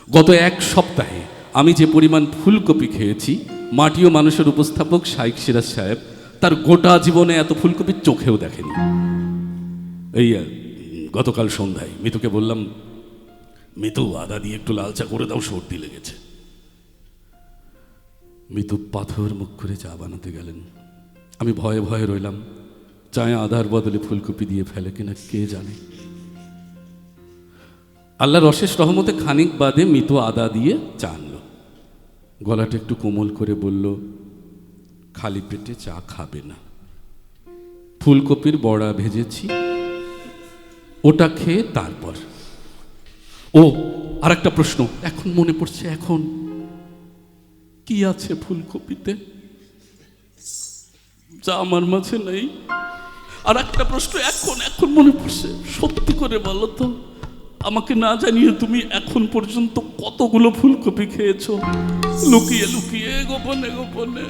গত এক সপ্তাহে আমি যে পরিমাণ ফুলকপি খেয়েছি, মাটি ও মানুষের উপস্থাপক শাইখ সিরাজ সাহেব তার গোটা জীবনে এত ফুলকপি চোখেও দেখেনি। এই গতকাল সন্ধ্যায় মিতুকে বললাম, মিতু আদা দিয়ে একটু লাল চা করে দাও, সর্দি লেগেছে। মিতু পাথর মুখ করে চা বানাতে গেলেন। আমি ভয়ে ভয়ে রইলাম, চায়ে আদার বদলে ফুলকপি দিয়ে ফেলে কিনা কে জানে। আল্লাহর অশেষ রহমতে খানিক বাদে মিতু আদা দিয়ে চা আনলো। গলাটা একটু কোমল করে বলল, খালি পেটে চা খাবে না, ফুলকপির বড়া ভেজেছি, ওটা খেয়ে তারপর। ও আর একটা প্রশ্ন এখন মনে পড়ছে, এখন কি আছে ফুলকপিতে যা আমার মাঝে নেই? আর একটা প্রশ্ন এখন মনে পড়ছে, সত্যি করে বলো তো, আমাকে না জানিয়ে তুমি এখন পর্যন্ত কতগুলো ফুলকপি খেয়েছো, লুকিয়ে লুকিয়ে, গোপনে গোপনে?